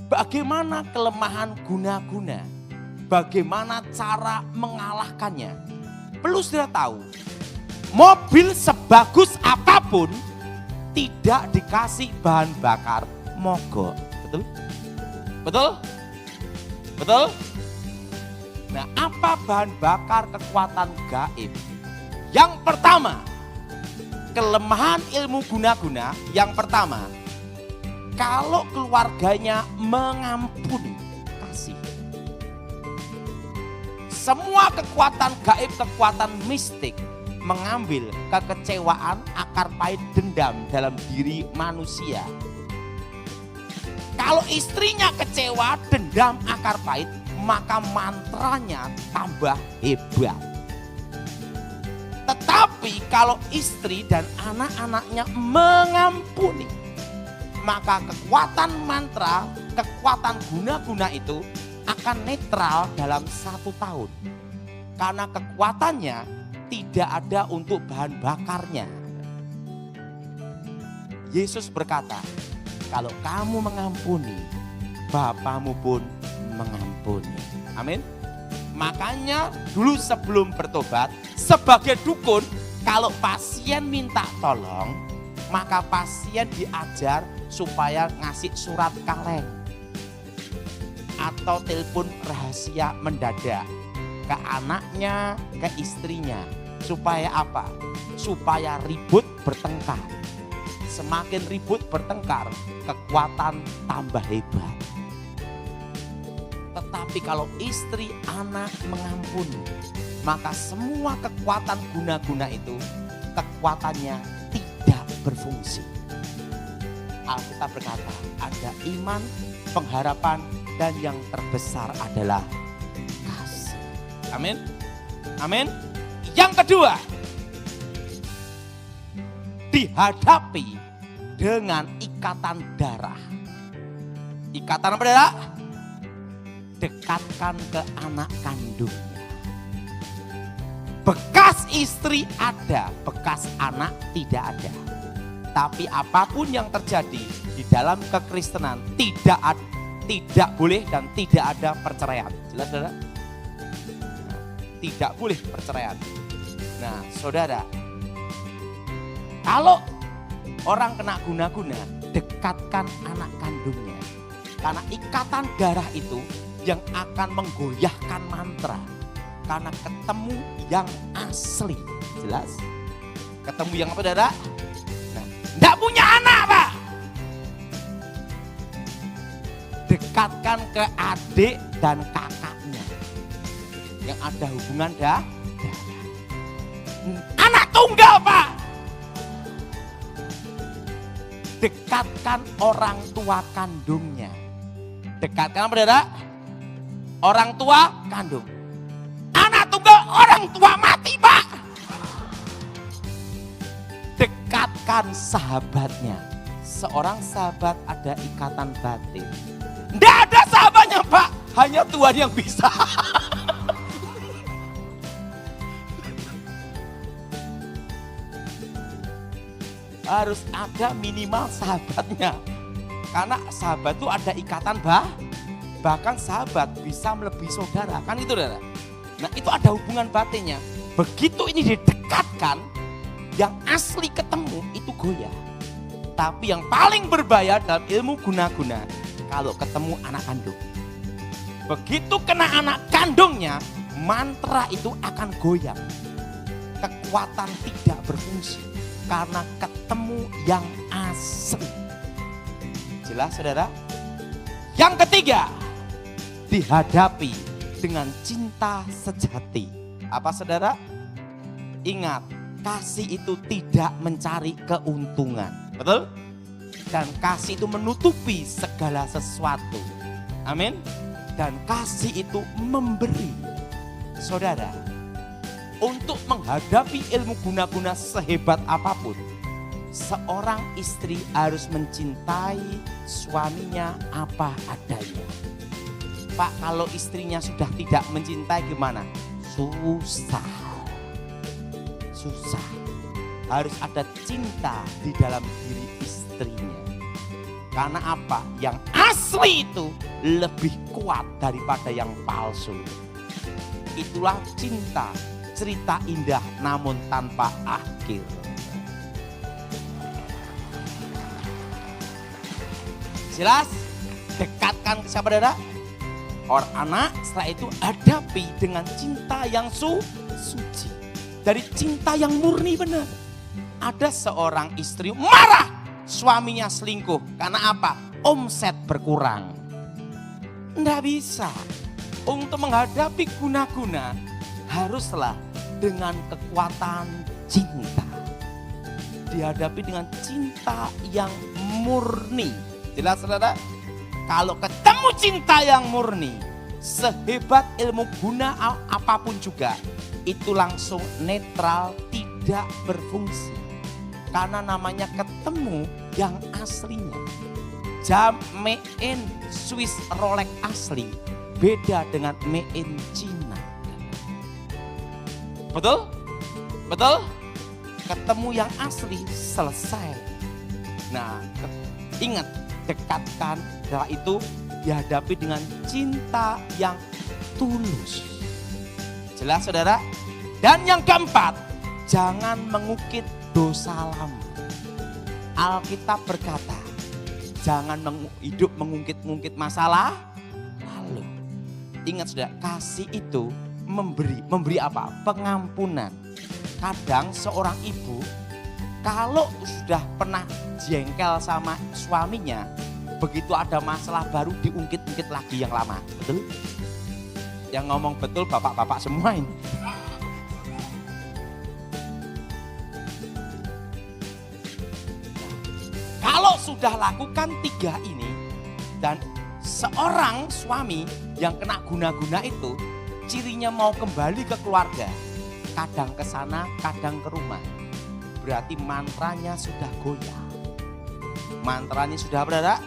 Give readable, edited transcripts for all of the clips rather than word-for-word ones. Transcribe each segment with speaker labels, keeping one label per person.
Speaker 1: Bagaimana kelemahan guna-guna? Bagaimana cara mengalahkannya? Perlu sudah tahu, mobil sebagus apapun tidak dikasih bahan bakar mogok. Betul? Betul? Betul? Nah, apa bahan bakar kekuatan gaib? Yang pertama, kelemahan ilmu guna-guna. Yang pertama, kalau keluarganya mengampuni, kasih. Semua kekuatan gaib, kekuatan mistik mengambil kekecewaan, akar pahit, dendam dalam diri manusia. Kalau istrinya kecewa, dendam, akar pahit, maka mantranya tambah hebat. Tetapi kalau istri dan anak-anaknya mengampuni, maka kekuatan mantra, kekuatan guna-guna itu akan netral dalam 1 tahun. Karena kekuatannya tidak ada untuk bahan bakarnya. Yesus berkata, kalau kamu mengampuni, Bapamu pun mengampuni. Amin. Makanya dulu sebelum bertobat, sebagai dukun, kalau pasien minta tolong, maka pasien diajar supaya ngasih surat kaleng atau telepon rahasia mendadak ke anaknya, ke istrinya. Supaya apa? Supaya ribut bertengkar. Semakin ribut bertengkar, kekuatan tambah hebat. Tetapi kalau istri, anak mengampuni, maka semua kekuatan guna-guna itu, kekuatannya tidak berfungsi. Alkitab berkata, ada iman, pengharapan, dan yang terbesar adalah kasih. Amin. Amin. Yang kedua, dihadapi dengan ikatan darah. Ikatan apa, darah? Dekatkan ke anak kandungnya. Bekas istri ada, bekas anak tidak ada. Tapi apapun yang terjadi di dalam kekristenan tidak boleh dan tidak ada perceraian. Jelas, saudara? Tidak boleh perceraian. Nah, saudara, kalau orang kena guna-guna, dekatkan anak kandungnya. Karena ikatan darah itu yang akan menggoyahkan mantra. Karena ketemu yang asli. Jelas? Ketemu yang apa, saudara? Nah, enggak punya anak, Pak. Dekatkan ke adik dan kakaknya yang ada hubungan darah. Anak tunggal, Pak. Dekatkan orang tua kandungnya. Dekatkan apa, saudara? Orang tua kandung. Anak tunggal, orang tua mati, Pak. Dekatkan sahabatnya. Seorang sahabat ada ikatan batin. Tidak ada sahabatnya, Pak. Hanya Tuhan yang bisa. Harus ada minimal sahabatnya. Karena sahabat itu ada ikatan bahkan sahabat bisa melebihi saudara. Kan itu, saudara. Nah, itu ada hubungan batinnya. Begitu ini didekatkan, yang asli ketemu itu goyah. Tapi yang paling berbahaya dalam ilmu guna-guna, kalau ketemu anak kandung. Begitu kena anak kandungnya, mantra itu akan goyang. Kekuatan tidak berfungsi karena ketemu yang asli. Jelas, saudara? Yang ketiga, dihadapi dengan cinta sejati. Apa, saudara? Ingat, kasih itu tidak mencari keuntungan. Betul? Dan kasih itu menutupi segala sesuatu. Amin. Dan kasih itu memberi. Saudara, untuk menghadapi ilmu guna-guna sehebat apapun, seorang istri harus mencintai suaminya apa adanya. Pak, kalau istrinya sudah tidak mencintai gimana? Susah. Harus ada cinta di dalam diri istrinya. Karena apa? Yang asli itu lebih kuat daripada yang palsu. Itulah cinta, cerita indah namun tanpa akhir. Jelas? Dekatkan ke saudara. Orang anak setelah itu hadapi dengan cinta yang suci. Dari cinta yang murni benar. Ada seorang istri marah suaminya selingkuh. Karena apa? Omset berkurang. Nggak bisa. Untuk menghadapi guna-guna haruslah dengan kekuatan cinta. Dihadapi dengan cinta yang murni. Jelas saudara? Kalau ketemu cinta yang murni, sehebat ilmu guna apapun juga, itu langsung netral, tidak berfungsi. Karena namanya ketemu yang aslinya. Jam made in Swiss Rolex asli beda dengan made in China. Betul? Betul? Ketemu yang asli, selesai. Nah, ingat, dekatkan, setelah itu dihadapi dengan cinta yang tulus. Jelas saudara? Dan yang keempat, jangan mengukit dosa lama. Alkitab berkata, jangan hidup mengungkit-ungkit masalah lalu. Ingat saudara, kasih itu memberi apa? Pengampunan. Kadang seorang ibu kalau sudah pernah jengkel sama suaminya, begitu ada masalah baru diungkit-ungkit lagi yang lama. Betul? Yang ngomong betul bapak-bapak semua ini. Kalau sudah lakukan 3 ini dan seorang suami yang kena guna-guna itu, cirinya mau kembali ke keluarga, kadang ke sana, kadang ke rumah. Berarti mantranya sudah goyah. Mantranya sudah berada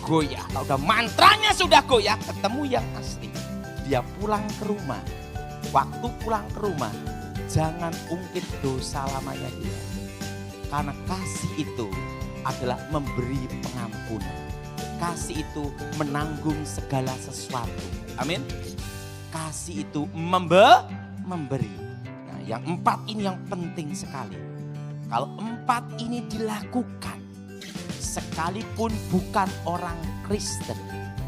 Speaker 1: goyah. Kalau udah mantranya sudah goyah, ketemu yang asli. Dia pulang ke rumah. Waktu pulang ke rumah, jangan ungkit dosa lamanya dia. Karena kasih itu adalah memberi pengampunan. Kasih itu menanggung segala sesuatu. Amin. Kasih itu memberi. Nah, yang 4 ini yang penting sekali. Kalau 4 ini dilakukan, sekalipun bukan orang Kristen.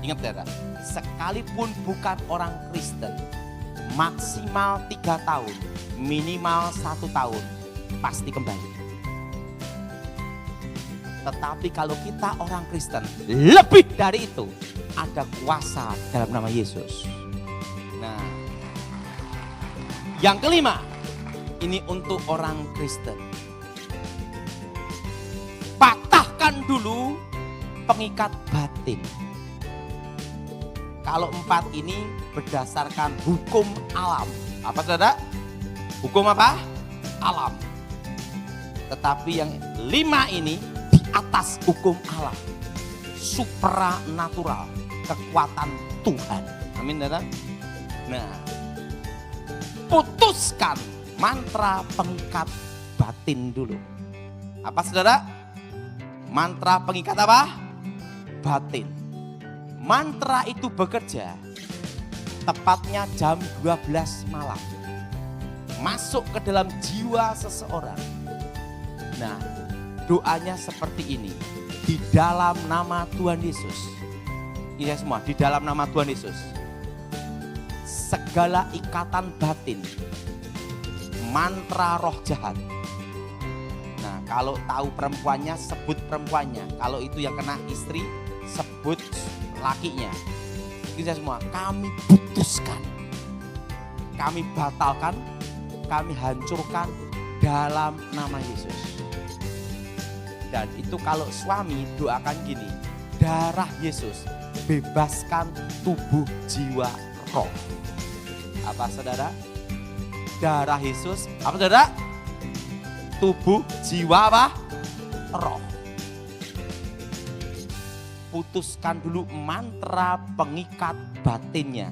Speaker 1: Ingat ya, sekalipun bukan orang Kristen, maksimal 3 tahun, minimal 1 tahun, pasti kembali. Tetapi kalau kita orang Kristen, lebih dari itu, ada kuasa dalam nama Yesus. Nah, yang kelima, ini untuk orang Kristen. Patahkan dulu pengikat batin. Kalau 4 ini berdasarkan hukum alam. Apa saudara? Hukum apa? Alam. Tetapi yang 5 ini di atas hukum alam. Supranatural. Kekuatan Tuhan. Amin saudara? Nah, putuskan mantra pengikat batin dulu. Apa saudara? Mantra pengikat apa? Batin. Mantra itu bekerja tepatnya jam 12 malam. Masuk ke dalam jiwa seseorang. Nah, doanya seperti ini. Di dalam nama Tuhan Yesus. Ini semua, di dalam nama Tuhan Yesus. Segala ikatan batin, mantra roh jahat. Nah, kalau tahu perempuannya, sebut perempuannya. Kalau itu yang kena istri, sebut lakinya. Kita semua, kami putuskan, kami batalkan, kami hancurkan dalam nama Yesus. Dan itu kalau suami doakan gini, darah Yesus bebaskan tubuh, jiwa, roh. Apa saudara? Darah Yesus, apa saudara? Tubuh, jiwa, apa? Roh. putuskan dulu mantra pengikat batinnya.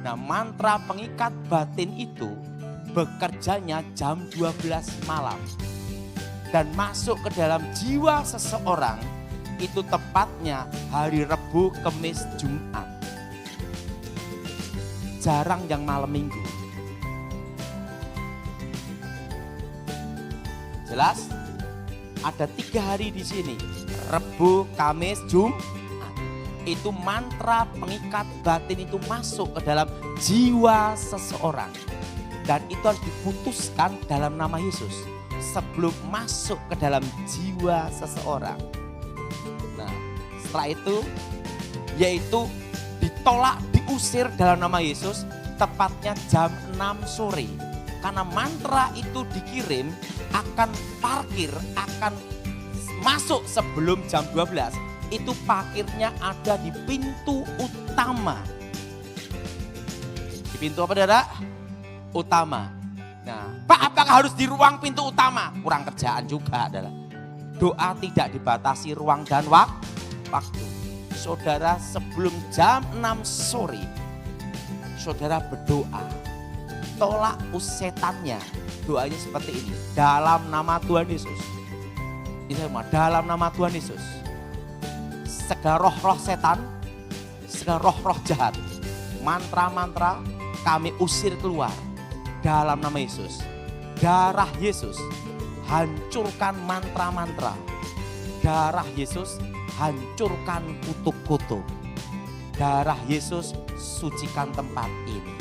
Speaker 1: Nah, mantra pengikat batin itu bekerjanya jam 12 malam. Dan masuk ke dalam jiwa seseorang itu tepatnya hari Rabu, Kamis, Jumat. Jarang yang malam minggu. Jelas? Ada 3 hari di sini. Rabu, Kamis, Jumat. Itu mantra pengikat batin itu masuk ke dalam jiwa seseorang. Dan itu harus diputuskan dalam nama Yesus sebelum masuk ke dalam jiwa seseorang. Nah, setelah itu yaitu ditolak, diusir dalam nama Yesus tepatnya jam 6 sore. Karena mantra itu dikirim akan parkir, akan masuk sebelum jam 12. Itu parkirnya ada di pintu utama. Di pintu apa, saudara? Utama. Nah, Pak, apakah harus di ruang pintu utama? Kurang kerjaan juga adalah. Doa tidak dibatasi ruang dan waktu. Saudara sebelum jam 6 sore, saudara berdoa. Tolak setannya. Doanya seperti ini. Dalam nama Tuhan Yesus. Ini semua dalam nama Tuhan Yesus. Segala roh-roh setan, segala roh-roh jahat, mantra-mantra kami usir keluar dalam nama Yesus. Darah Yesus hancurkan mantra-mantra. Darah Yesus hancurkan kutuk-kutuk. Darah Yesus sucikan tempat ini.